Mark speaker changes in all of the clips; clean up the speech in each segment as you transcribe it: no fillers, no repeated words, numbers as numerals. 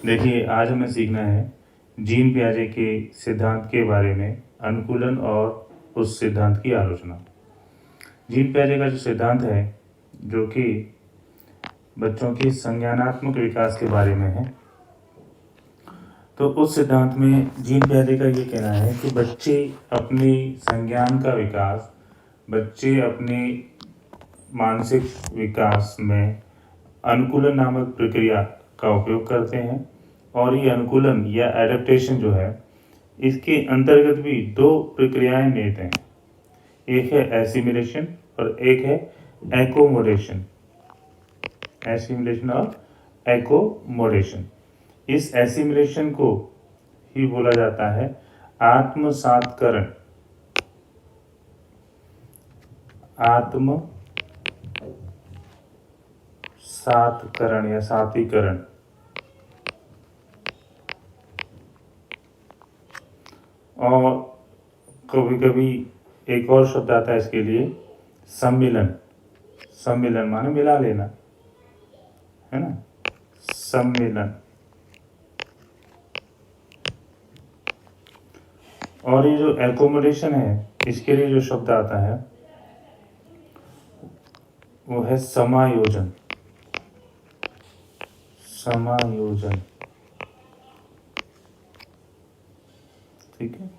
Speaker 1: देखिए, आज हमें सीखना है जीन पियाजे के सिद्धांत के बारे में, अनुकूलन और उस सिद्धांत की आलोचना। जीन पियाजे का जो सिद्धांत है, जो कि बच्चों के संज्ञानात्मक विकास के बारे में है, तो उस सिद्धांत में जीन पियाजे का ये कहना है कि बच्चे अपने संज्ञान का विकास, बच्चे अपने मानसिक विकास में अनुकूलन नामक प्रक्रिया का उपयोग करते हैं। और ये अनुकूलन या एडेप्टेशन जो है, इसके अंतर्गत भी दो प्रक्रियाएं निहित हैं। एक है एसिमिलेशन और एक है एकोमोडेशन। एसिमिलेशन और एकोमोडेशन। इस एसिमिलेशन को ही बोला जाता है आत्मसात्करण। आत्मसात्करण या सातीकरण। और कभी कभी एक और शब्द आता है इसके लिए, सम्मिलन। सम्मिलन माने मिला लेना, है ना, सम्मिलन। और ये जो एकोमोडेशन है, इसके लिए जो शब्द आता है वो है समायोजन। समायोजन, ठीक है।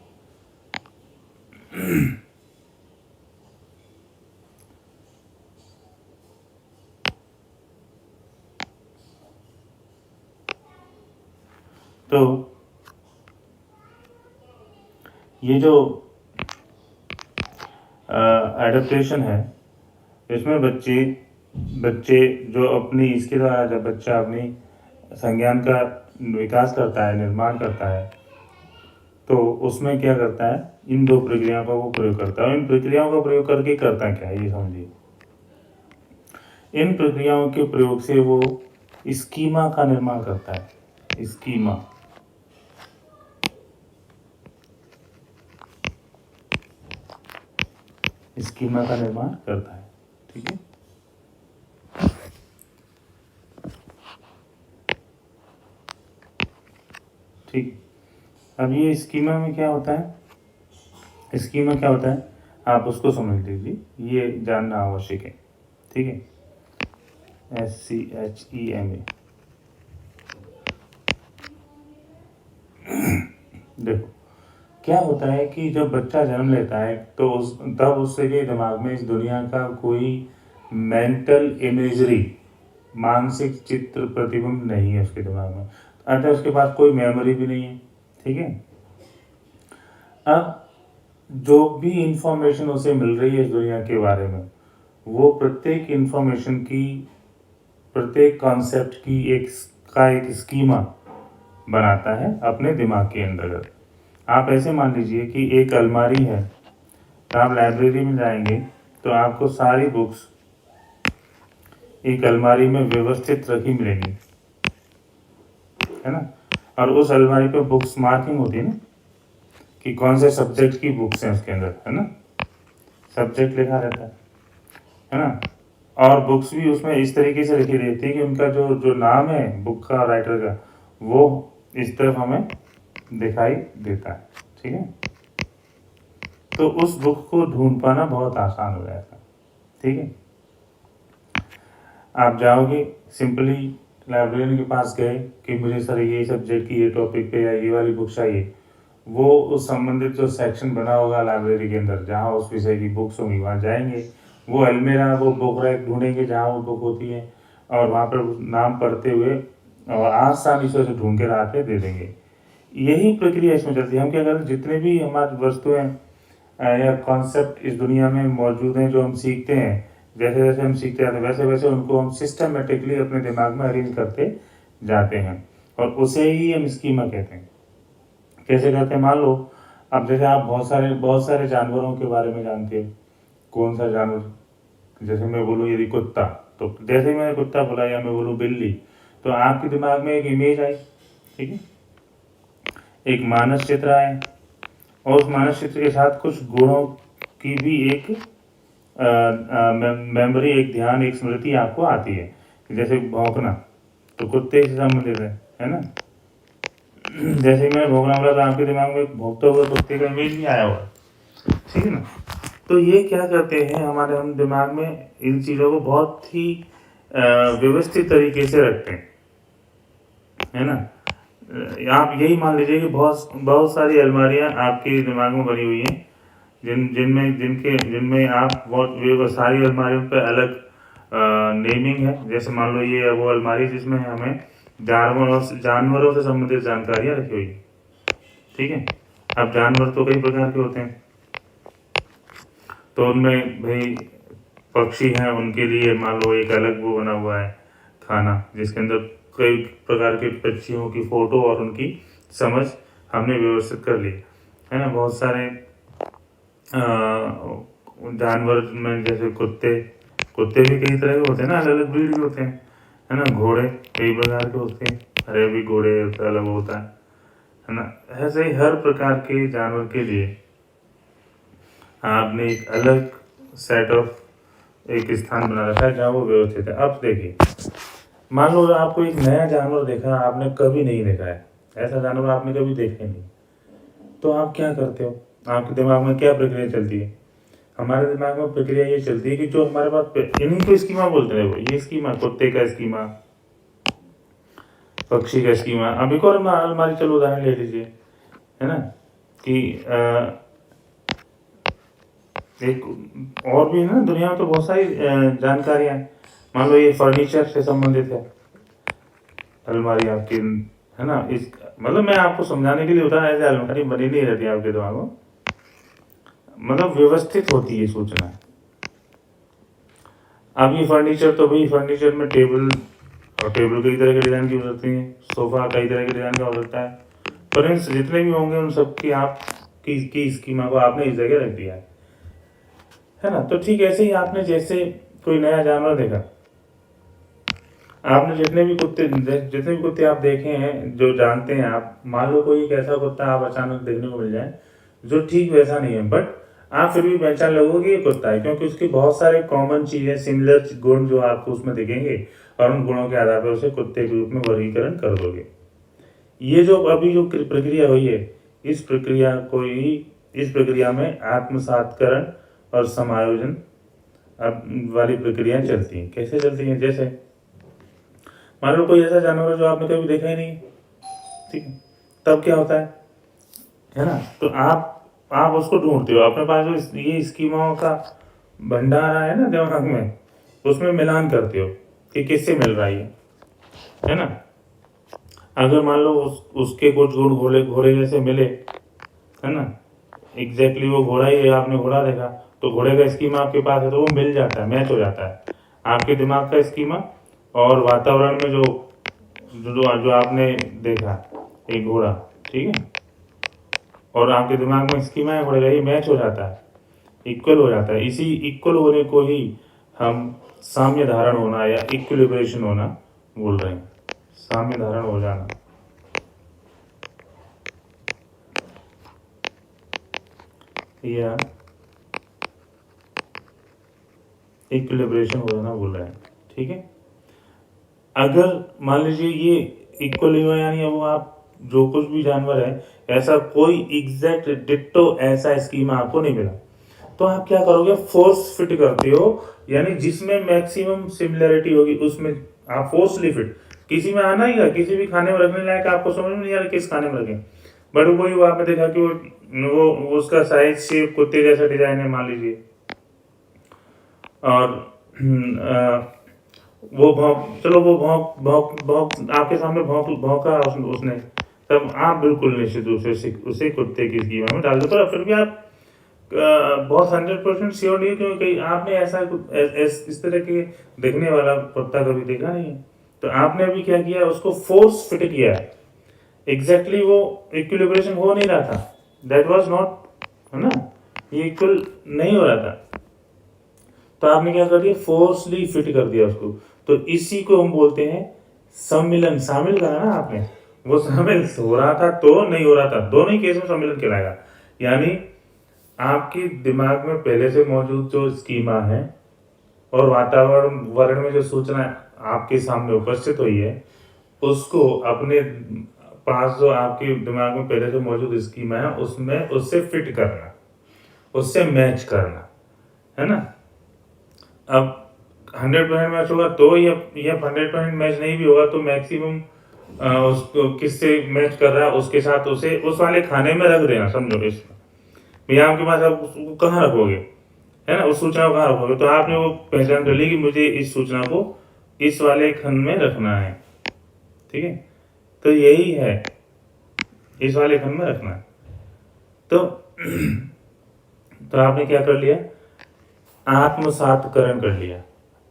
Speaker 1: तो ये जो एडेप्टेशन है, इसमें बच्चे जो अपनी, इसके द्वारा जब बच्चा अपनी संज्ञान का विकास करता है, निर्माण करता है, तो उसमें क्या करता है, इन दो प्रक्रियाओं का वो प्रयोग करता है। और इन प्रक्रियाओं का प्रयोग करके करता क्या है, ये समझिए। इन प्रक्रियाओं के प्रयोग से वो स्कीमा का निर्माण करता है। स्कीमा, स्कीमा का निर्माण करता है, ठीक है। ठीक, अब ये स्कीमा में क्या होता है, स्कीमा क्या होता है आप उसको समझ लीजिए, ये जानना आवश्यक है, ठीक है। SCHEMA। देखो क्या होता है कि जब बच्चा जन्म लेता है तो तब उसके दिमाग में इस दुनिया का कोई मेंटल इमेजरी, मानसिक चित्र प्रतिबिंब नहीं है उसके दिमाग में, अर्थात उसके पास कोई मेमोरी भी नहीं है, ठीक है। अब जो भी इंफॉर्मेशन उसे मिल रही है इस दुनिया के बारे में, वो प्रत्येक इंफॉर्मेशन की, प्रत्येक कॉन्सेप्ट की एक स्कीमा बनाता है अपने दिमाग के अंतर्गत। आप ऐसे मान लीजिए कि एक अलमारी है, तो आप लाइब्रेरी में जाएंगे तो आपको सारी बुक्स एक अलमारी में व्यवस्थित रखी मिलेंगी, है ना। और उस अलमारी पे बुक्स मार्किंग होती है ना, कि कौन से सब्जेक्ट की बुक्स हैं उसके अंदर, है ना, सब्जेक्ट लिखा रहता है ना। और बुक्स भी उसमें इस तरीके से लिखी रहती है कि उनका जो नाम है बुक का, राइटर का, वो इस तरफ हमें दिखाई देता है, ठीक है। तो उस बुक को ढूंढ पाना बहुत आसान हो जाएगा, ठीक है। आप जाओगे, सिंपली लाइब्रेरियन के पास गए कि मुझे सर ये सब्जेक्ट की, ये टॉपिक पे या ये वाली बुक चाहिए, वो उस संबंधित जो सेक्शन बना होगा लाइब्रेरी के अंदर जहाँ उस विषय की बुक्स होंगी, वहाँ जाएंगे, वो अलमीरा, वो बुक रैक ढूंढेंगे जहाँ वो बुक होती है, और वहाँ पर नाम पढ़ते हुए और आसानी से उसे ढूंढ के ला के दे देंगे। यही प्रक्रिया इसमें चलती है। हम क्या करते हैं, जितने भी हमारी वस्तुएं या कॉन्सेप्ट इस दुनिया में मौजूद हैं, जो हम सीखते हैं, जैसे जैसे हम सीखते जाते हैं वैसे वैसे उनको हम सिस्टमेटिकली अपने दिमाग में अरेंज करते जाते हैं, और उसे ही हम स्कीमा कहते हैं। कैसे कहते हैं, मान लो अब जैसे आप बहुत सारे जानवरों के बारे में जानते हो। कौन सा जानवर, जैसे मैं बोलूँ यदि कुत्ता, तो जैसे ही मैंने कुत्ता बोला या मैं बोलूँ बिल्ली, तो आपके दिमाग में एक इमेज आई, ठीक है, एक मानस चित्र आया, और उस मानस चित्र के साथ कुछ गुणों की भी एक मेमोरी, एक ध्यान, एक स्मृति आपको आती है। जैसे भौंकना तो कुत्ते से संबंधित है ना। जैसे ही मैंने भौंकना बोला तो आपके दिमाग में भौंकते हुए कुत्ते का इमेज भी आया हुआ, ठीक है ना। तो ये क्या करते हैं, हम दिमाग में इन चीज़ों को बहुत ही व्यवस्थित तरीके से रखते हैं, है ना। आप यही मान लीजिए कि बहुत बहुत सारी अलमारियां आपके दिमाग में बनी हुई हैं, जिनमें आप बहुत सारी अलमारियों पे अलग नेमिंग है। जैसे मान लो ये वो अलमारी जिसमें हमें जानवरों से संबंधित जानकारियां रखी हुई, ठीक है। अब जानवर तो कई प्रकार के होते हैं, तो उनमें भाई पक्षी हैं, उनके लिए मान लो एक अलग वो बना हुआ है खाना, जिसके अंदर कई प्रकार के पक्षियों की फोटो और उनकी समझ हमने व्यवस्थित कर ली, है ना। बहुत सारे जानवर में जैसे कुत्ते भी कई तरह के होते हैं ना, अलग अलग ब्रीड के होते हैं, है ना। घोड़े कई प्रकार के होते हैं, हरे भी घोड़े अलग होता है ना। ऐसे ही हर प्रकार के जानवर के लिए आपने एक अलग सेट ऑफ एक स्थान बना रखा है जहाँ वो व्यवस्थित है। अब देखिए, मान लो आपको एक नया जानवर देखा, आपने कभी नहीं देखा है, ऐसा जानवर आपने कभी देखा नहीं, तो आप क्या करते हो, आपके दिमाग में क्या प्रक्रिया चलती है। हमारे दिमाग में प्रक्रिया ये चलती है कि जो हमारे पास इन्हीं को स्कीमा बोलते हैं, वो ये स्कीमा, कुत्ते का स्कीमा, पक्षी का स्कीमा। अब एक और अलमारी चलो उदाहरण ले लीजिए, है ना, कि एक और भी है ना, दुनिया में तो बहुत सारी जानकारियां हैं। मान लो ये फर्नीचर से संबंधित है अलमारी आपकी, है ना। इस मतलब मैं आपको समझाने के लिए बता, ऐसे अलमारी बनी नहीं रहती आपके दिमाग में, मतलब व्यवस्थित होती है सूचना। अब ये फर्नीचर, तो भाई फर्नीचर में टेबल कई तरह के डिजाइन की हो सकती है, सोफा कई तरह के डिजाइन का हो सकता है, पर इन जितने भी होंगे उन सब की आप की स्कीमा को आपने इस जगह रख दिया है ना। तो ठीक ऐसे ही आपने जैसे कोई नया जानवर देखा, आपने जितने भी कुत्ते आप देखे हैं, जो जानते हैं आप, मान लो कोई एक ऐसा कुत्ता आप अचानक देखने को मिल जाए जो ठीक वैसा नहीं है, बट आप फिर भी पहचान लगोगे ये कुत्ता है, क्योंकि उसकी बहुत सारे कॉमन चीजें, सिमिलर गुण जो आपको उसमें दिखेंगे, और उन गुणों के आधार पर उसे कुत्ते के रूप में वर्गीकरण कर दोगे। ये जो अभी जो प्रक्रिया हुई है, इस प्रक्रिया में आत्मसातकरण और समायोजन वाली प्रक्रियाएं चलती हैं। कैसे चलती हैं, जैसे मान लो कोई ऐसा जानवर है जो आपने कभी देखा ही नहीं, ठीक है, तब क्या होता है ना। तो आप उसको ढूंढते हो, अपने पास जो ये स्कीमाओं का भंडार है ना दिमाग में, उसमें मिलान करते हो कि किससे मिल रहा है ना। अगर मान लो उसके कुछ गुण घोड़े जैसे मिले, है ना, एग्जैक्टली वो घोड़ा ही है, आपने घोड़ा देखा, तो घोड़े का स्कीमा आपके पास है, तो वो मिल जाता है, मैच हो जाता है आपके दिमाग का स्कीमा और वातावरण में जो आपने देखा एक घोड़ा, ठीक है, और आपके दिमाग में स्कीमा है घोड़े का, ये मैच हो जाता है, इक्वल हो जाता है। इसी इक्वल होने को ही हम साम्य धारण होना या इक्विलिब्रेशन होना बोल रहे हैं, साम्य धारण हो जाना या इक्विलिब्रेशन हो जाना बोल रहे हैं, ठीक है। अगर मान लीजिए ये इक्वल हुआ, यानी वो आप जो कुछ भी जानवर है, ऐसा कोई एग्जैक्ट डिट्टो ऐसा स्कीमा आपको नहीं मिला, तो आप क्या करोगे, फोर्स फिट करते हो, यानी जिसमें मैक्सिमम सिमिलरिटी होगी उसमें आप फोर्सली फिट। किसी में आना ही, किसी भी खाने में रखने लायक आपको समझ में नहीं आ रहा किस खाने में रखें, बट वही वो आपने देखा कि वो उसका साइज शेप कुत्ते जैसा डिजाइन है मान लीजिए, और वो भौंक आपके सामने भौंका उसने, तब आप बिल्कुल निश्चित रूप से उसे कुत्ते की स्कीमा में डाल दो। पर फिर भी आप बहुत 100% श्योर नहीं, क्योंकि आपने ऐसा इस तरह के देखने वाला कुत्ता कभी देखा नहीं है, तो आपने अभी क्या किया, उसको फोर्स फिट किया है, एग्जैक्टली वो इक्विलिब्रेशन हो नहीं रहा था, दैट वाज नॉट, है ना, ये इक्वल नहीं हो रहा था, तो आपने क्या कर दिया, फोर्सली फिट कर दिया उसको। तो इसी को हम बोलते हैं सम्मिलन। शामिल करा ना आपने, वो शामिल हो रहा था तो नहीं हो रहा था, दोनों ही केस में सम्मिलन कहलाएगा। यानी आपके दिमाग में पहले से मौजूद जो स्कीमा है और वातावरण में जो सूचना आपके सामने उपस्थित हुई है, उसको अपने पास जो आपके दिमाग में पहले से मौजूद स्कीमा है उसमें उससे फिट करना, उससे मैच करना, है ना। अब 100% मैच होगा तो ये 100% मैच नहीं भी होगा तो मैक्सिमम उसको किससे मैच कर रहा है उसके साथ उसे उस वाले खाने में रख देना, समझो। इसमें भैया आपके पास आप उसको कहाँ रखोगे, है ना, उस सूचना को कहाँ रखोगे, तो आपने वो पहचान कर ली कि मुझे इस सूचना को इस वाले खंड में रखना है, ठीक है। तो यही है, इस वाले खंड में रखना है। तो तो आपने क्या कर लिया, आत्मसातकरण कर लिया,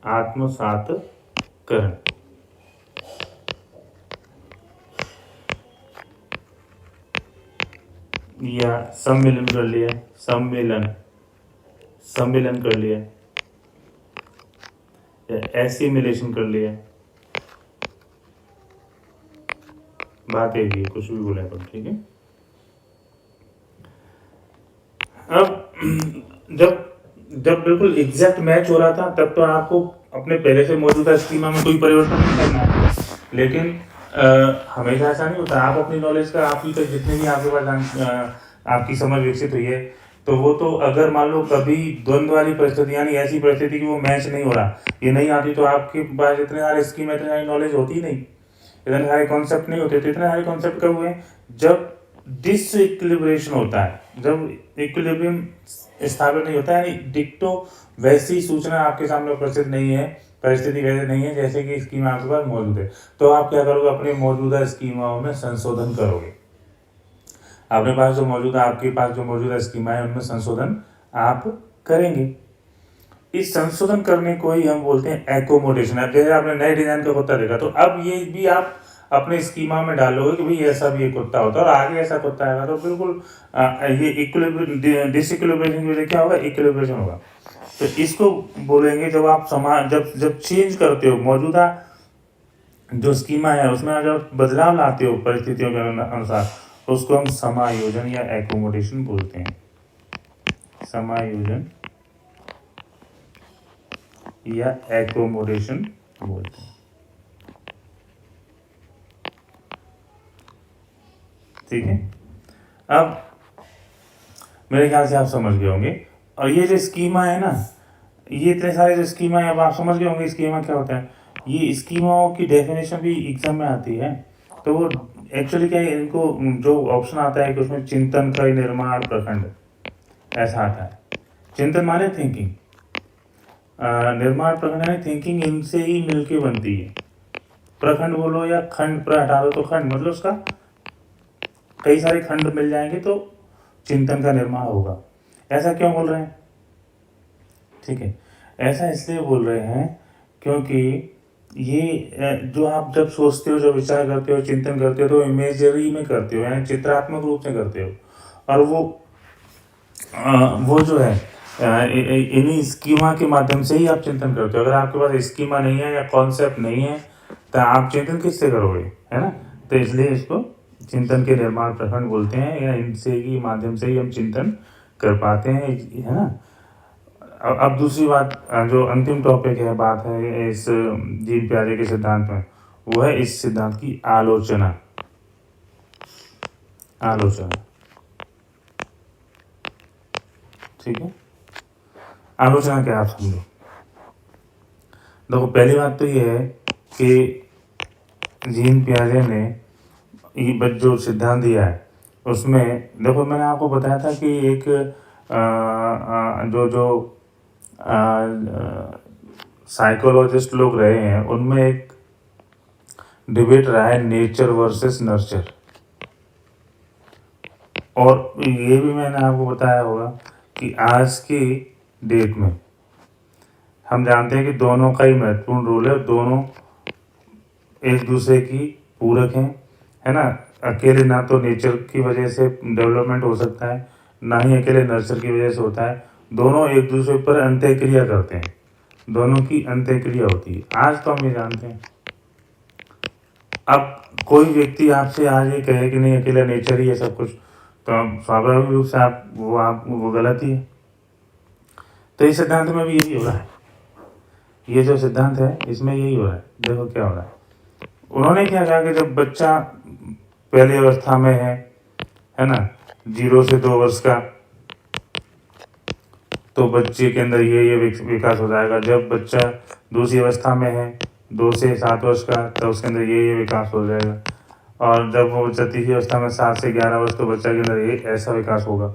Speaker 1: आत्मसातकरण। या सम्मिलन कर लिया, सम्मिलन कर लिया, या एसिमिलेशन कर लिया, बात एक ही, कुछ भी बोले अपन, ठीक है। अब जब जब बिल्कुल एग्जैक्ट मैच हो रहा था तब तो आपको अपने पहले से मौजूदा स्कीमा में कोई परिवर्तन नहीं करना है, लेकिन हमेशा ऐसा नहीं होता। आप अपनी नॉलेज का आपकी तक जितने भी आपके पास आपकी समझ विकसित हुई है, तो वो तो अगर मान लो कभी द्वंद्व वाली परिस्थिति यानी ऐसी परिस्थिति कि वो मैच नहीं हो रहा, ये नहीं आती, तो आपके पास इतने सारे स्कीम इतनी सारी नॉलेज होती ही नहीं, इतने सारे कॉन्सेप्ट नहीं होते। तो इतने सारे कॉन्सेप्ट कब हुए, जब डिसइक्विलिब्रेशन होता है, जब इक्विलिब्रियम स्थापित नहीं होता है, यानी डिक्टो वैसी सूचना आपके सामने उपस्थित नहीं है, परिस्थिति वैसे नहीं है जैसे कि स्कीमा आपके पास मौजूद है। तो आप क्या करोगे, अपने मौजूदा स्कीमाओं में संशोधन करोगे। अपने पास जो मौजूदा आपके पास जो मौजूदा स्कीमा है उनमें संशोधन आप करेंगे। इस संशोधन करने को ही हम बोलते हैं एकोमोडेशन। अब जैसे आपने नए डिजाइन का कुत्ता देखा, तो अब ये भी आप अपने स्कीमा में डालोगे कि भाई ऐसा भी एक कुत्ता होता है, और आगे ऐसा कुत्ता आएगा तो बिल्कुल ये इक्विलिब्रियम डिसइक्विलिब्रेशन की वजह क्या होगा, इक्विलिब्रेशन होगा। तो इसको बोलेंगे जब आप जब चेंज करते हो मौजूदा जो स्कीमा है उसमें जब बदलाव लाते हो परिस्थितियों के अनुसार, तो उसको हम समायोजन या एकोमोडेशन बोलते हैं, समायोजन या एकोमोडेशन बोलते हैं, ठीक है। अब मेरे ख्याल से आप समझ गए होंगे। और ये जो स्कीमा है ना, ये इतने सारे जो स्कीमा है, अब आप समझ गए होंगे स्कीमा क्या होता है। ये स्कीमाओं की डेफिनेशन भी एग्जाम में आती है, तो वो एक्चुअली क्या है, इनको जो ऑप्शन आता है कि उसमें चिंतन का निर्माण प्रखंड ऐसा आता है। चिंतन माने थिंकिंग, निर्माण प्रखंड यानी थिंकिंग इनसे ही मिलके बनती है। प्रखंड बोलो या खंड, प्र हटा दो तो खंड, मतलब उसका कई सारे खंड मिल जाएंगे तो चिंतन का निर्माण होगा। ऐसा क्यों बोल रहे हैं, ठीक है, ऐसा इसलिए बोल रहे हैं क्योंकि ये जो आप जब सोचते हो, जब विचार करते हो, चिंतन करते हो, तो इमेजरी में करते हो, यानी चित्रात्मक रूप से करते हो। और वो जो है इन्हीं स्कीमा के माध्यम से ही आप चिंतन करते हो। अगर आपके पास स्कीमा नहीं है या कॉन्सेप्ट नहीं है तो आप चिंतन किससे करोगे, है ना। तो इसलिए इसको चिंतन के निर्माण प्रखंड बोलते हैं, या इनसे ही माध्यम से ही हम चिंतन कर पाते हैं, है ना। अब दूसरी बात, जो अंतिम टॉपिक है, बात है इस जीन प्याजे के सिद्धांत में, वो है इस सिद्धांत की आलोचना। ठीक है, आलोचना क्या, आप समझो। देखो पहली बात तो ये है कि जीन प्याजे ने ये जो सिद्धांत दिया है उसमें, देखो मैंने आपको बताया था कि एक जो साइकोलॉजिस्ट लोग रहे हैं उनमें एक डिबेट रहा है नेचर वर्सेस नर्चर। और ये भी मैंने आपको बताया होगा कि आज की डेट में हम जानते हैं कि दोनों का ही महत्वपूर्ण रोल है, दोनों एक दूसरे की पूरक हैं, है ना। अकेले ना तो नेचर की वजह से डेवलपमेंट हो सकता है, ना ही अकेले नर्चर की वजह से होता है। दोनों एक दूसरे पर अंत्यक्रिया करते हैं, दोनों की अंत्यक्रिया होती है। आज तो हम ये जानते हैं। अब कोई व्यक्ति आपसे आज ये कहे कि नहीं अकेला नेचर ही है सब कुछ, तो अब स्वाभाविक रूप से वो गलत ही है। तो इस सिद्धांत में भी यही हो रहा है, ये जो सिद्धांत है इसमें यही हो रहा है। देखो क्या हो रहा है, उन्होंने क्या कहा कि जब बच्चा पहली अवस्था में है ना, 0 से 2 वर्ष का, तो बच्चे के अंदर ये विकास हो जाएगा। जब बच्चा दूसरी अवस्था में है 2 से 7 वर्ष का, तो उसके अंदर ये विकास हो जाएगा। और जब वो बच्चा तीसरी अवस्था में 7 से 11 वर्ष, तो बच्चा के अंदर ये ऐसा विकास होगा।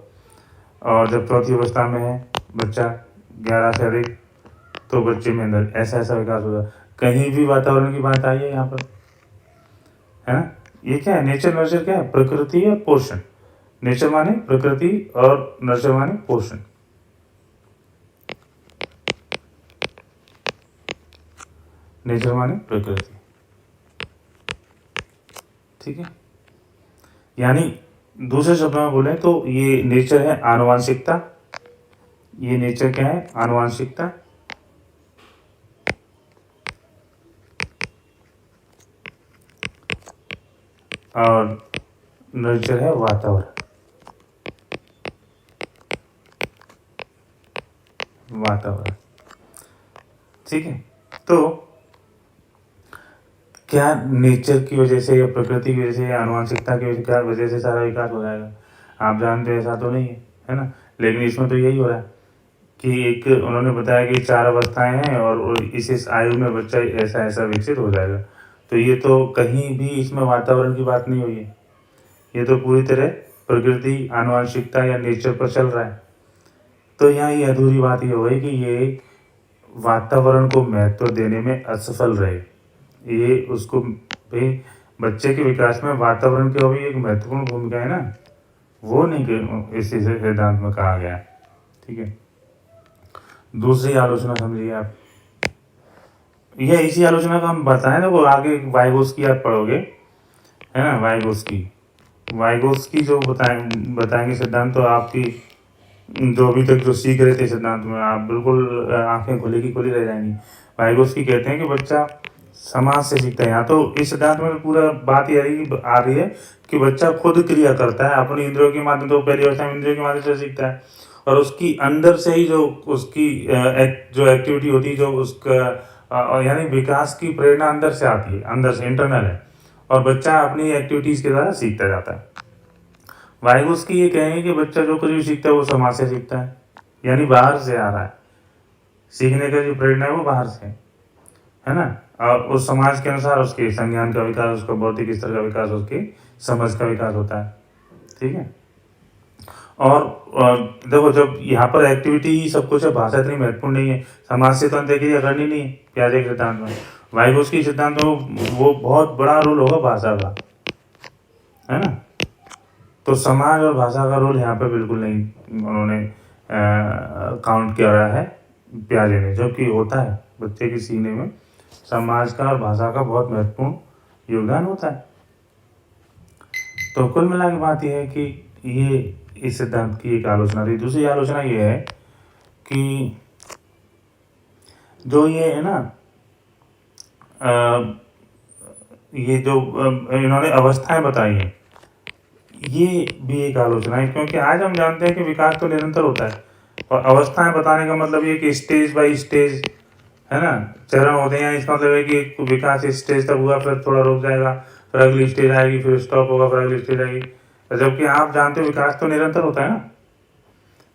Speaker 1: और जब चौथी अवस्था में है बच्चा 11 से अधिक, तो बच्चे में अंदर ऐसा ऐसा विकास होगा। कहीं भी वातावरण की बात आई है यहाँ पर, है ना। ये क्या है, नेचर नर्चर क्या है, प्रकृति और पोषण। नेचर माने प्रकृति और नर्चर माने पोषण। नेचर माने प्रकृति, ठीक है। यानी दूसरे शब्दों में बोले तो ये नेचर है आनुवांशिकता। ये नेचर क्या है, आनुवांशिकता। और नर्चर है वातावरण, वातावरण, ठीक है। तो क्या नेचर की वजह से या प्रकृति की वजह से या आनुवांशिकता की वजह से सारा विकास हो जाएगा? आप जानते हैं ऐसा तो नहीं है ना। लेकिन इसमें तो यही हो रहा है कि एक उन्होंने बताया कि 4 अवस्थाएं हैं और इस आयु में बच्चा ऐसा ऐसा विकसित हो जाएगा। तो ये तो कहीं भी इसमें वातावरण की बात नहीं हुई है, ये तो पूरी तरह प्रकृति, आनुवांशिकता या नेचर पर चल रहा है। तो यहाँ ये अधूरी बात ये हुई कि ये वातावरण को महत्व देने में असफल रहे। ये उसको भाई बच्चे के विकास में वातावरण की भी एक महत्वपूर्ण भूमिका है ना, वो नहीं इस सिद्धांत में कहा गया, ठीक है। दूसरी आलोचना समझिए आप, यह इसी आलोचना का हम बताएं ना, वो आगे वाइगोत्स्की आप पढ़ोगे, है ना। वाइगोत्स्की जो बताएंगे सिद्धांत, तो आपकी जो अभी तक जो सीख रहे थे सिद्धांत में, आप बिल्कुल आंखें खुली की खुली रह जाएंगी। वाइगोत्स्की कहते हैं कि बच्चा समाज से सीखता है। यहाँ तो इस सिद्धांत में पूरा बात ये आ रही है कि बच्चा खुद क्रिया करता है अपनी इंद्रियों के माध्यम, तो पहली अवस्था में इंद्रियों के माध्यम से सीखता है, और उसकी अंदर से ही जो उसकी जो एक्टिविटी होती है, जो उसका यानी विकास की प्रेरणा अंदर से आती है, अंदर से इंटरनल है, और बच्चा अपनी एक्टिविटीज के द्वारा सीखता जाता है। वाइगोत्स्की ये कहेंगे कि बच्चा जो कुछ भी सीखता है वो समाज से सीखता है, यानी बाहर से आ रहा है। सीखने का जो प्रेरणा है वो बाहर से है ना, और उस समाज के अनुसार उसके संज्ञान का विकास, उसका बौद्धिक स्तर का विकास, उसकी समझ का विकास होता है, ठीक है। और देखो, जब यहाँ पर एक्टिविटी ही सब कुछ है, भाषा इतनी महत्वपूर्ण नहीं है, समाज से तो अंतःक्रिया करनी नहीं है प्याजे के सिद्धांत में। वाइगोत्स्की सिद्धांत में वो बहुत बड़ा रोल होगा भाषा का, है ना। तो समाज और भाषा का रोल यहाँ पे बिल्कुल नहीं उन्होंने काउंट किया है प्याजे ने, जबकि होता है बच्चे की सीखने में समाज का और भाषा का बहुत महत्वपूर्ण योगदान होता है। तो कुल मिला के बात यह है कि ये इस सिद्धांत की एक आलोचना थी। दूसरी आलोचना ये है कि जो ये है ना, ये जो इन्होंने अवस्थाएं बताई हैं, ये भी एक आलोचना है, क्योंकि आज हम जानते हैं कि विकास तो निरंतर होता है, और अवस्थाएं बताने का मतलब ये कि स्टेज बाय स्टेज, है ना, चरण होते हैं। इसका मतलब है कि विकास इस स्टेज तक हुआ, फिर थोड़ा रुक जाएगा, फिर अगली स्टेज आएगी, फिर स्टॉप होगा, फिर अगली स्टेज आएगी। जबकि आप जानते हो विकास तो निरंतर होता है ना।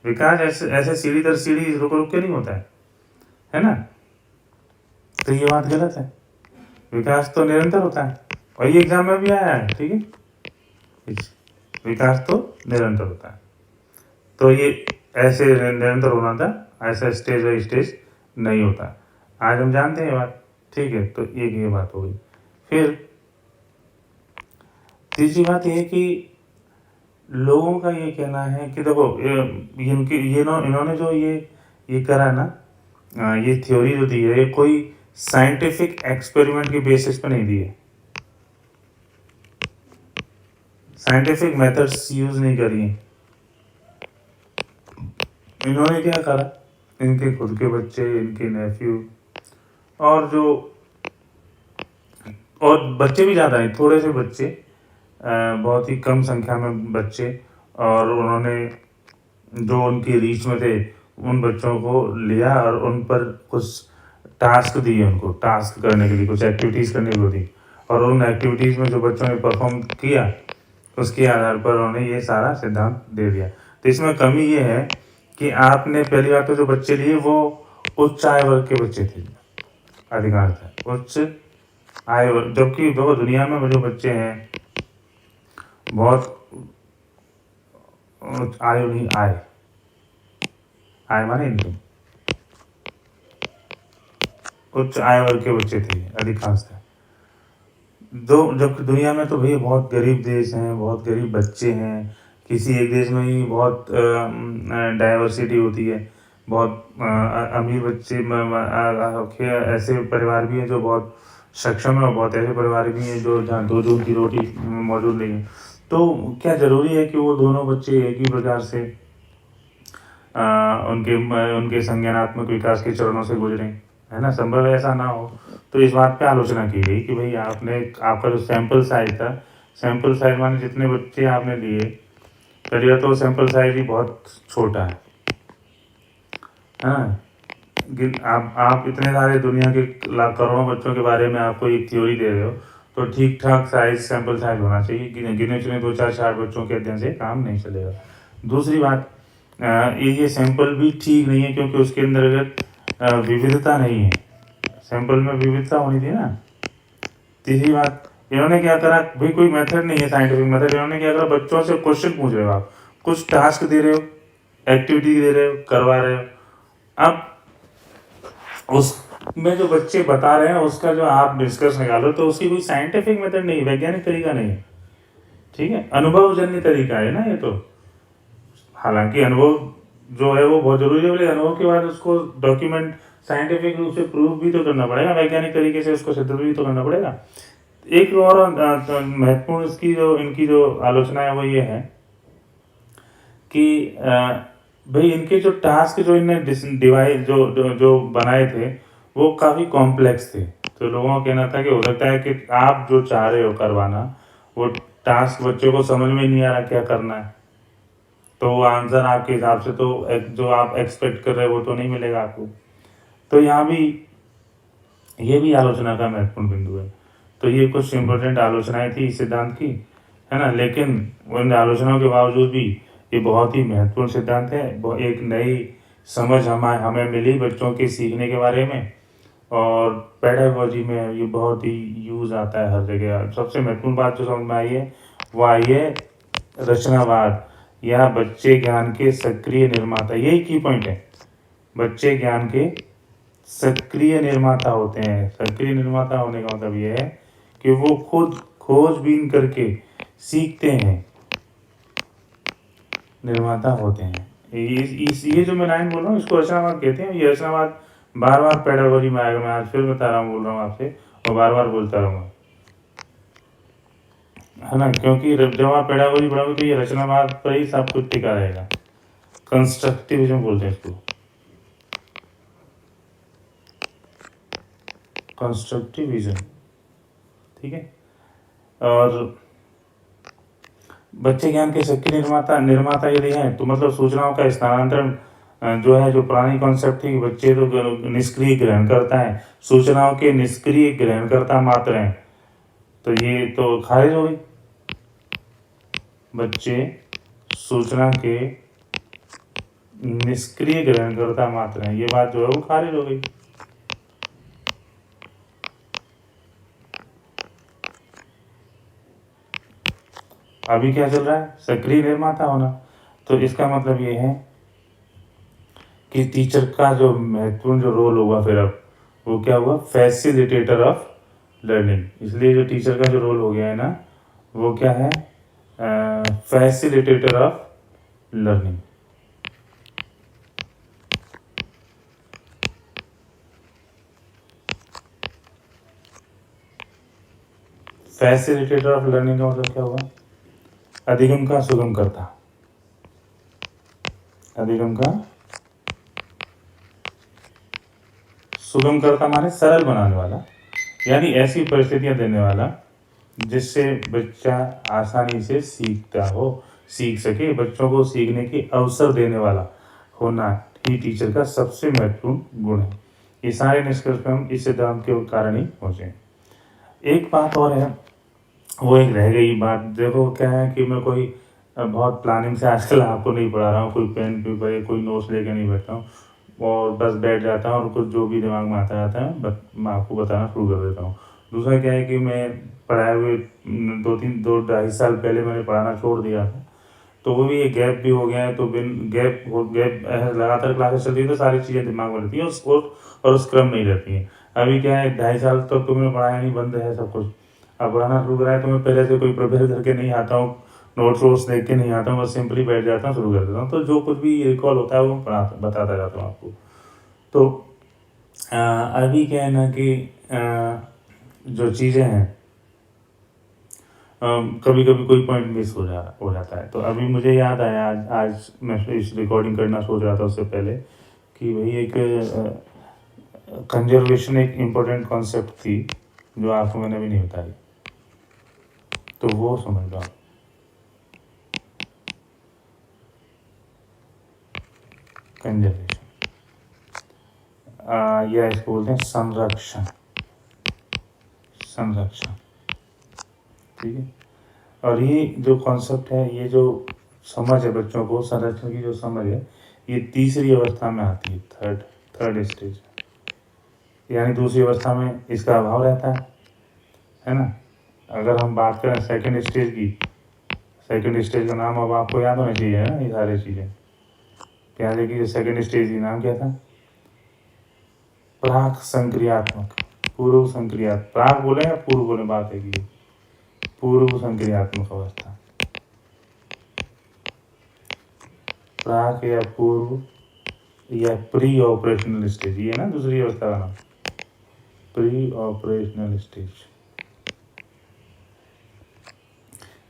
Speaker 1: विकास ऐसे सीढ़ी दर सीढ़ी रुक रुक के नहीं होता है ना। तो ये बात गलत है, विकास तो निरंतर होता है, और ये एग्जाम में भी आया है, ठीक है। विकास तो निरंतर होता है, तो ये ऐसे निरंतर होना था, ऐसा स्टेज बाई स्टेज नहीं होता। आज हम जानते हैं बात, ठीक है। तो एक ये बात हो गई। फिर तीसरी बात यह है कि लोगों का ये कहना है कि देखो, इन्होंने जो ये करा ना, ये थ्योरी जो दी है, ये कोई साइंटिफिक एक्सपेरिमेंट की बेसिस पे नहीं दी है, साइंटिफिक मेथड्स यूज नहीं करी है। इन्होंने क्या करा, इनके खुद के बच्चे, इनके नेफ्यू, और बच्चे भी ज़्यादा हैं, थोड़े से बच्चे, बहुत ही कम संख्या में बच्चे, और उन्होंने जो उनकी रीच में थे उन बच्चों को लिया और उन पर कुछ टास्क दिए, उनको टास्क करने के लिए कुछ एक्टिविटीज़ करने को दी, और उन एक्टिविटीज़ में जो बच्चों ने परफॉर्म किया उसके आधार पर उन्होंने ये सारा सिद्धांत दे दिया। तो इसमें कमी ये है कि आपने पहली बात तो जो बच्चे लिए वो उच्च आय वर्ग के बच्चे थे अधिकांश, उच्च आय वर्ग, जबकि देखो दुनिया में जो बच्चे हैं बहुत आय नहीं, आय माने इनकम, उच्च आय वर्ग के बच्चे थे अधिकांश थे। जबकि दुनिया में तो भैया बहुत गरीब देश हैं, बहुत गरीब बच्चे हैं, किसी एक देश में ही बहुत डाइवर्सिटी होती है, बहुत अमीर बच्चे ऐसे परिवार भी हैं जो बहुत सक्षम है, और बहुत ऐसे परिवार भी हैं जो जहाँ दो दूध की रोटी मौजूद नहीं है। तो क्या ज़रूरी है कि वो दोनों बच्चे एक ही प्रकार से उनके संज्ञानात्मक विकास के चरणों से गुजरें, है ना? संभव ऐसा ना हो। तो इस बात पे आलोचना की गई कि भाई आपका जो सैंपल साइज था, सैंपल साइज माने जितने बच्चे आपने लिए, पहले तो सैंपल साइज ही बहुत छोटा है, हाँ। आप इतने सारे दुनिया के करोड़ों बच्चों के बारे में आपको एक थ्योरी दे रहे हो, तो ठीक ठाक साइज सैंपल साइज होना चाहिए। गिने चुने 2-4 बच्चों के अध्ययन से काम नहीं चलेगा। दूसरी बात, ये सैंपल भी ठीक नहीं है क्योंकि उसके अंतर्गत विविधता नहीं है, सैंपल में विविधता होनी थी ना। तीसरी बात, इन्होंने क्या करा भाई, कोई मेथड नहीं है साइंटिफिक मेथड, इन्होंने क्या करा, बच्चों से क्वेश्चन पूछ रहे हो, आप कुछ टास्क दे रहे हो, एक्टिविटी दे रहे हो, करवा रहे हो, अब उसमें जो बच्चे बता रहे हैं उसका जो आप डिस्कस निकालो, तो उसकी कोई साइंटिफिक मेथड नहीं, वैज्ञानिक तरीका नहीं है, ठीक है, अनुभवजन्य तरीका है ना ये तो। हालांकि अनुभव जो है वो बहुत जरूरी है, लेकिन अनुभव के बाद उसको डॉक्यूमेंट साइंटिफिक रूप से प्रूव भी तो करना पड़ेगा, वैज्ञानिक तरीके से उसको सिद्ध भी तो करना पड़ेगा। एक और महत्वपूर्ण इनकी जो आलोचना है वो ये है कि भाई इनके जो टास्क जो इन्हें डिवाइस जो बनाए थे वो काफ़ी कॉम्प्लेक्स थे। तो लोगों का कहना था कि हो सकता है कि आप जो चाह रहे हो करवाना, वो टास्क बच्चों को समझ में नहीं आ रहा क्या करना है, तो वो आंसर आपके हिसाब से तो जो आप एक्सपेक्ट कर रहे हो वो तो नहीं मिलेगा आपको। तो यहाँ भी ये भी आलोचना का महत्वपूर्ण बिंदु है। तो ये कुछ इम्पोर्टेंट आलोचनाएं थी इस सिद्धांत की, है ना। लेकिन उन आलोचनाओं के बावजूद भी ये बहुत ही महत्वपूर्ण सिद्धांत है। एक नई समझ हमें मिली बच्चों के सीखने के बारे में, और पेडागोजी में ये बहुत ही यूज़ आता है हर जगह। सबसे महत्वपूर्ण बात जो समझ में आई है वो आई है रचनावाद या बच्चे ज्ञान के सक्रिय निर्माता। यही की पॉइंट है, बच्चे ज्ञान के सक्रिय निर्माता होते हैं। सक्रिय निर्माता होने का मतलब ये है कि वो खुद खोजबीन करके सीखते हैं, निर्माता होते हैं। ये जो मैं लाइन बोल रहा हूँ इसको रचनावाद कहते हैं। ये रचनावाद बार बार पेडागोजी में आएगा, मैं आज फिर बता रहा हूँ, बोल रहा हूँ आपसे, और बार बार बोलता रहूँगा, है ना। क्योंकि जब आप पेडागोजी पढ़ोगे तो ये रचनावाद पर ही सब कुछ टिका रहेगा। कंस्ट्रक्टिविज्म बोलते हैं इसको, कंस्ट्रक्टिविज्म, ठीक है। और बच्चे ज्ञान के सक्रिय निर्माता यदि हैं तो मतलब सूचनाओं का स्थानांतरण जो है, जो पुरानी कॉन्सेप्ट थी कि बच्चे तो निष्क्रिय ग्रहण करता है, सूचनाओं के निष्क्रिय ग्रहणकर्ता मात्र हैं, तो ये तो खारिज हो गई। बच्चे सूचना के निष्क्रिय ग्रहणकर्ता मात्र हैं, ये बात जो है वो खारिज हो गई। अभी क्या चल रहा है, सक्रिय निर्माता होना। तो इसका मतलब ये है कि टीचर का जो महत्वपूर्ण जो रोल होगा फिर अब वो क्या हुआ, फैसिलिटेटर ऑफ लर्निंग। इसलिए जो टीचर का जो रोल हो गया है ना, वो क्या है, facilitator of learning. Facilitator of learning का मतलब क्या हुआ, अधिगम का सुगम करता, अधिगम का सुगम करता माने सरल बनाने वाला, यानी ऐसी परिस्थितियां देने वाला जिससे बच्चा आसानी से सीख सके। बच्चों को सीखने के अवसर देने वाला होना ही टीचर का सबसे महत्वपूर्ण गुण है। ये सारे निष्कर्ष पे हम इस सिद्धांत के कारण ही पहुंचे। एक बात और है वो एक रह गई बात। देखो क्या है कि मैं कोई बहुत प्लानिंग से आजकल आपको नहीं पढ़ा रहा हूँ, कोई पेन पेपर या कोई नोट्स लेके नहीं बैठता हूँ और बस बैठ जाता हूँ और कुछ जो भी दिमाग में आता रहता है बस मैं आपको बताना शुरू कर देता हूँ। दूसरा क्या है कि मैं पढ़ाए हुए 2-2.5 साल पहले मैंने पढ़ाना छोड़ दिया था, तो वो भी एक गैप भी हो गया है। तो बिन गैप गैप लगातार क्लासेस चलती है तो सारी चीज़ें दिमाग में रहती हैं और उस क्रम नहीं रहती हैं। अभी क्या है 2.5 साल तक तो मैंने पढ़ाया नहीं, बंद है सब कुछ। अब पढ़ाना शुरू करा है तो मैं पहले से कोई प्रिपेयर करके नहीं आता हूँ, नोट्स वोट्स देख के नहीं आता हूँ, बस सिंपली बैठ जाता हूँ, शुरू कर देता हूँ। तो जो कुछ भी रिकॉल होता है वो मैं बताता जाता हूँ आपको। तो अभी क्या है ना कि जो चीज़ें हैं कभी कभी कोई पॉइंट मिस हो जाता है। तो अभी मुझे याद आया, आज मैं इस रिकॉर्डिंग करना सोच रहा था उससे पहले कि भाई एक कंजर्वेशन एक इम्पोर्टेंट कॉन्सेप्ट थी जो आपको मैंने अभी नहीं बताई, तो वो समझ लो। कंजर्वेशन या इसको बोलते हैं संरक्षण। संरक्षण, ठीक है। और ये जो कॉन्सेप्ट है, ये जो समझ है बच्चों को, संरक्षण की जो समझ है, ये तीसरी अवस्था में आती है, थर्ड स्टेज, यानी दूसरी अवस्था में इसका अभाव रहता है ना। अगर हम बात करें सेकंड स्टेज की, सेकंड स्टेज का नाम अब आपको याद होना चाहिए ना, ये सारी चीज़ें। क्या देखिए, सेकंड स्टेज का नाम क्या था? प्राक संक्रियात्मक, पूर्व संक्रियात्मक। प्राक बोले या पूर्व बोले, बात है कि पूर्व संक्रियात्मक अवस्था, प्राक या पूर्व या प्री ऑपरेशनल स्टेज, ये ना दूसरी अवस्था का नाम, प्री ऑपरेशनल स्टेज।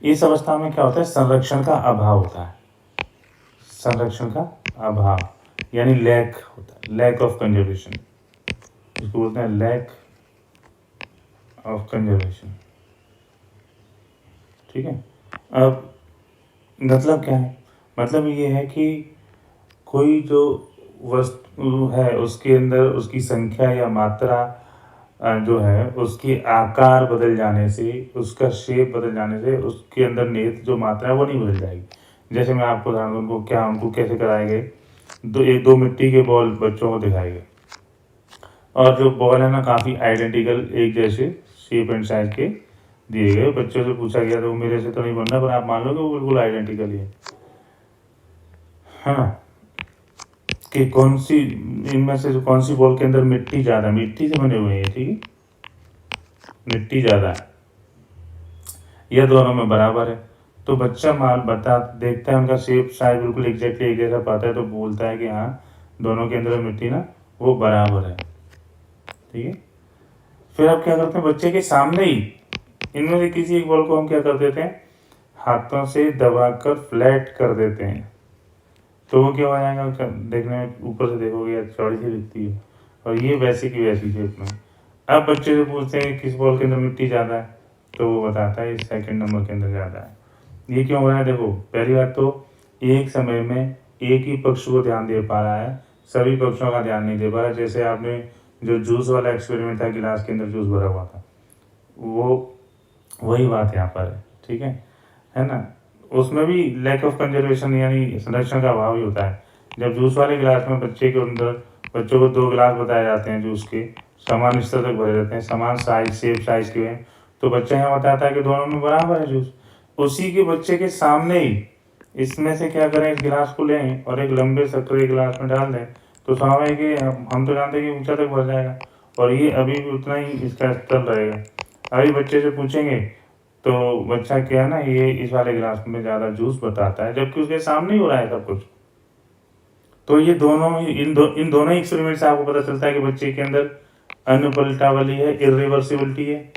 Speaker 1: इस अवस्था में क्या होता है? संरक्षण का अभाव होता है, संरक्षण का अभाव यानी लैक होता है, लैक ऑफ कंजर्वेशन, इसको बोलते हैं लैक ऑफ कंजर्वेशन, ठीक है। अब मतलब क्या है? मतलब ये है कि कोई जो वस्तु है उसके अंदर उसकी संख्या या मात्रा जो है उसकी आकार बदल जाने से, उसका शेप बदल जाने से उसके अंदर निहित जो मात्रा है वो नहीं बदल जाएगी। जैसे मैं आपको उदाहरण उनको कैसे कराएंगे, दो मिट्टी के बॉल बच्चों को दिखाएंगे और जो बॉल है ना काफ़ी आइडेंटिकल एक जैसे शेप एंड साइज के दिए गए, बच्चों से पूछा गया तो मेरे से तो नहीं बन रहा, पर आप मान लो कि वो बिल्कुल आइडेंटिकल ही है ना। कि कौन सी इनमें से कौन सी बॉल के अंदर मिट्टी ज़्यादा, मिट्टी से बने हुए हैं, ठीक है, मिट्टी ज़्यादा है, या दोनों में बराबर है। तो बच्चा देखता है उनका शेप साइज बिल्कुल एग्जैक्टली एक जैसा पाता है, तो बोलता है कि हाँ दोनों के अंदर मिट्टी ना वो बराबर है, ठीक है। फिर आप क्या करते हैं, बच्चे के सामने ही इनमें से किसी एक बॉल को हम क्या कर देते हैं, हाथों से दबाकर फ्लैट कर देते हैं, तो वो क्या हो जाएगा, देखने में ऊपर से देखोगे या चौड़ी सी दिखती है, और ये वैसी की वैसी शेप में। अब बच्चे से पूछते हैं किस बॉल के अंदर मिट्टी ज़्यादा है, तो वो बताता है इस सेकंड नंबर के अंदर ज़्यादा है। ये क्यों हो रहा है? देखो, पहली बात तो एक समय में एक ही पक्ष को ध्यान दे पा रहा है, सभी पक्षों का ध्यान नहीं दे पा रहा। जैसे आपने जो जूस वाला एक्सपेरिमेंट था, गिलास के अंदर जूस भरा हुआ था, वो वही बात यहाँ पर है, ठीक है ना। उसमें भी लैक ऑफ कंजर्वेशन यानी संरक्षण का अभाव ही होता है। जब जूस वाले गिलास में बच्चों को 2 गिलास बताए जाते हैं जूस के, समान स्तर तक भरे रहते हैं, समान साइज शेप साइज के हैं, तो बच्चा यहाँ बताता है कि दोनों में बराबर है जूस। उसी के बच्चे के सामने ही इसमें से क्या करें, इस गिलास को लें और एक लंबे सक्रिय गिलास में डाल दें, तो स्वाभाविक है कि हम तो जानते हैं कि ऊंचा तक भर जाएगा और ये अभी भी उतना ही इसका स्तर रहेगा। अभी बच्चे से पूछेंगे तो बच्चा क्या है ना, ये इस वाले गिलास में ज़्यादा जूस बताता है, जबकि उसके सामने ही हो रहा है सब कुछ। तो ये दोनों इन दोनों एक्सपेरिमेंट से आपको पता चलता है कि बच्चे के अंदर अनपलटावली है, इरिवर्सिबिलिटी है।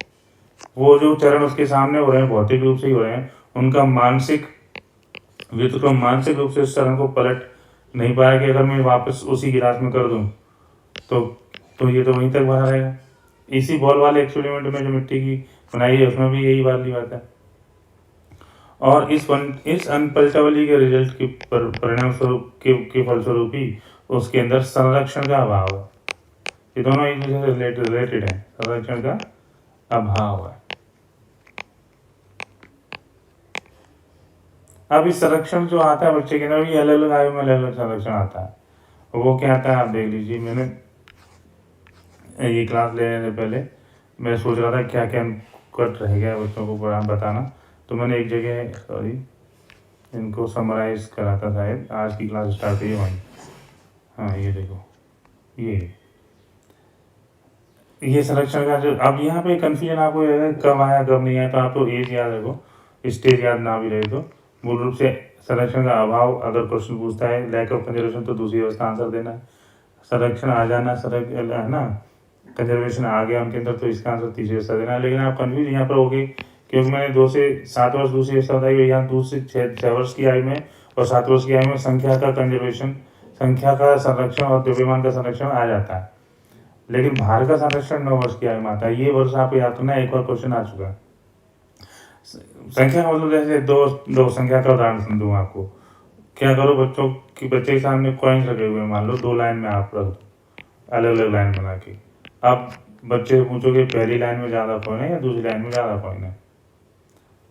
Speaker 1: वो जो चरण उसके सामने हो रहे हैं भौतिक रूप से ही हो रहे हैं, उनका मानसिक व्युत्क्रम मानसिक रूप से उस चरण को पलट नहीं पाया कि अगर मैं वापस उसी गिलास में कर दूं तो ये तो वहीं तक भरा रहेगा। इसी बॉल वाले एक्सपेरिमेंट में जो मिट्टी की बनाई है उसमें भी यही वाली बात है। और इस अनपलटावली के रिजल्ट की परिणाम स्वरूप के फलस्वरूप ही उसके अंदर संरक्षण का अभाव है। ये दोनों एक दूसरे से रिलेटेड है, संरक्षण का अभाव है। अब इस संरक्षण जो आता है बच्चे के अंदर, ये अलग अलग आयु में अलग अलग संरक्षण आता है। वो क्या आता है आप देख लीजिए। मैंने ये क्लास लेने से पहले मैं सोच रहा था क्या क्या कट रह गया बच्चों को बताना, तो मैंने एक जगह सॉरी इनको समराइज करा था शायद, आज की क्लास स्टार्ट हुई है वहीं। हाँ ये देखो, ये संरक्षण का जो अब यहाँ पे कन्फ्यूजन आपको है कब आया कब नहीं आया, तो आप तो एज याद रखो, स्टेज याद ना भी रहे तो मूल रूप से संरक्षण का अभाव अगर क्वेश्चन पूछता है, लैक ऑफ कंजर्वेशन, तो दूसरी अवस्था आंसर देना है। संरक्षण आ जाना है ना, कंजर्वेशन आ गया उनके अंदर, तो इसका आंसर तीसरी अवस्था देना है। लेकिन आप कन्फ्यूज यहाँ पर हो गए क्योंकि मैंने 2 से 7 वर्ष दूसरी अवस्था बताई, यहाँ 2 से 6 वर्ष की आयु में और 7 वर्ष की आयु में संख्या का कंजर्वेशन, संख्या का संरक्षण और द्रव्यमान का संरक्षण आ जाता है। लेकिन भार का संरक्षण 9 वर्ष की आयु में आता है। ये वर्ष आप याद रखना, एक और क्वेश्चन आ चुका है। संख्या का मतलब जैसे दो संख्या का उदाहरण दूं आपको, क्या करो बच्चों की, बच्चे के सामने कॉइन्स रखे हुए मान लो 2 लाइन में आप रख दो, अलग अलग लाइन बना के। आप बच्चे से पूछोगे पहली लाइन में ज़्यादा कॉइन है या दूसरी लाइन में ज़्यादा कॉइन है,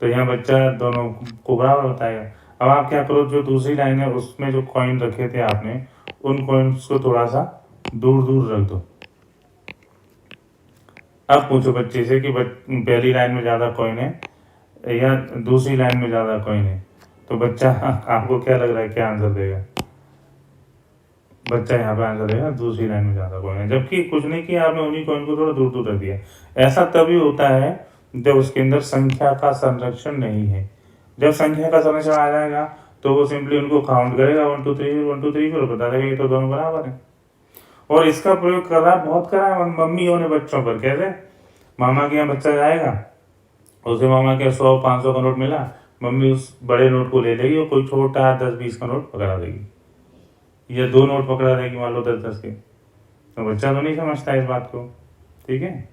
Speaker 1: तो यहाँ बच्चा दोनों को बराबर बताएगा। अब आप क्या करो, जो दूसरी लाइन है उसमें जो कॉइन रखे थे आपने, उन कॉइन्स को थोड़ा सा दूर दूर रख दो। अब पूछो बच्चे से कि पहली लाइन में ज़्यादा कॉइन है या दूसरी लाइन में ज़्यादा कॉइन है, तो बच्चा आपको क्या लग रहा है क्या आंसर देगा? बच्चा यहाँ पे आंसर देगा दूसरी लाइन में ज़्यादा कॉइन है, जबकि कुछ नहीं किया आपने, उन्हीं कॉइन को थोड़ा दूर दूर रख दिया। ऐसा तभी होता है जब उसके अंदर संख्या का संरक्षण नहीं है। जब संख्या का संरक्षण आ जाएगा तो वो सिंपली उनको काउंट करेगा 1 2 3 1 2 3 फिर बता देगा ये तो दोनों बराबर है। और इसका प्रयोग कर रहा बहुत करा है मम्मियों ने बच्चों पर। कैसे? मामा के यहाँ बच्चा जाएगा, उसे मामा के 100 500 का नोट मिला, मम्मी उस बड़े नोट को ले लेगी और कोई छोटा 10 20 का नोट पकड़ा देगी, या 2 नोट पकड़ा देगी मान लो 10 10 के। तो बच्चा तो नहीं समझता इस बात को, ठीक है।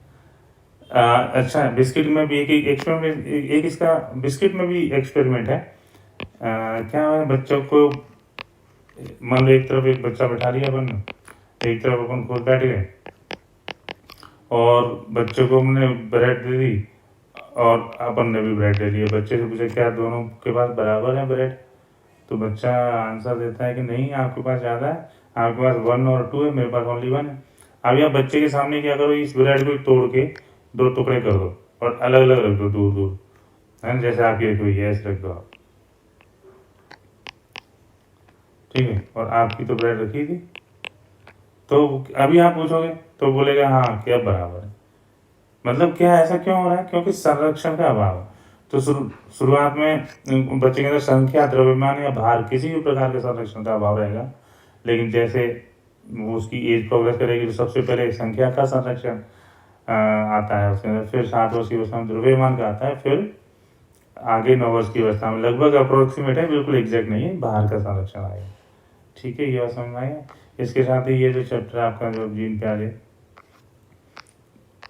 Speaker 1: अच्छा, बिस्किट में भी एक एक्सपेरिमेंट, एक इसका बिस्किट में भी एक्सपेरिमेंट है। क्या है, बच्चों को मान लो एक तरफ एक बच्चा बैठा लिया अपन, एक तरफ अपन खुद बैठ गए और बच्चे को हमने ब्रेड दे दी और अपन ने भी ब्रेड ले लिया। बच्चे से पूछे क्या दोनों के पास बराबर है ब्रेड, तो बच्चा आंसर देता है कि नहीं, आपके पास ज़्यादा है, आपके पास 1 और 2 है, मेरे पास ओनली 1 है। अब यहाँ बच्चे के सामने क्या करो, इस ब्रेड को तोड़ के 2 टुकड़े कर दो और अलग अलग रख दो दूर दूर, है ना, जैसे आपकी रखी हुई है ऐसे रख दो आप, ठीक है। और आपकी तो ब्रेड रखी थी, तो अभी आप पूछोगे तो बोलेगा हाँ क्या बराबर है। मतलब क्या, ऐसा क्यों हो रहा है? क्योंकि संरक्षण का अभाव है। तो शुरुआत में बच्चे के अंदर संख्या, द्रव्यमान या भार किसी भी प्रकार के संरक्षण का अभाव रहेगा, लेकिन जैसे वो उसकी एज प्रोग्रेस करेगी तो सबसे पहले संख्या का संरक्षण आता है उसके अंदर, फिर 7 वर्ष की अवस्था में द्रव्यमान का आता है, फिर आगे 9 वर्ष की अवस्था में, लगभग अप्रोक्सीमेट है, बिल्कुल एग्जैक्ट नहीं है, भार का संरक्षण आएगा। ठीक है, ये बात समझ आएगा। इसके साथ ही ये जो चैप्टर आपका जो जीन प्यारे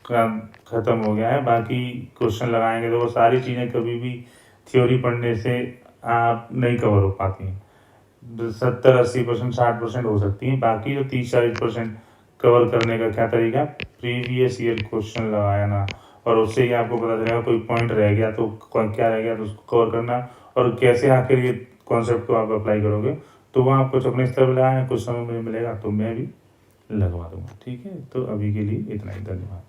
Speaker 1: का ख़त्म हो गया है। बाकी क्वेश्चन लगाएंगे तो वो सारी चीज़ें कभी भी थ्योरी पढ़ने से आप नहीं कवर हो पाती हैं। 70-80% 60% हो सकती हैं, बाकी जो 30-40% कवर करने का क्या तरीका, प्रीवियस ईयर क्वेश्चन लगाना, और उससे ही आपको पता चलेगा कोई पॉइंट रह गया तो क्या रह गया तो उसको कवर करना, और कैसे आखिर ये कॉन्सेप्ट को आप अप्लाई करोगे। तो वहाँ आप कुछ अपने स्तर पर लगाएं, कुछ समय मुझे मिलेगा तो मैं भी लगवा दूंगा। ठीक है, तो अभी के लिए इतना ही, धन्यवाद।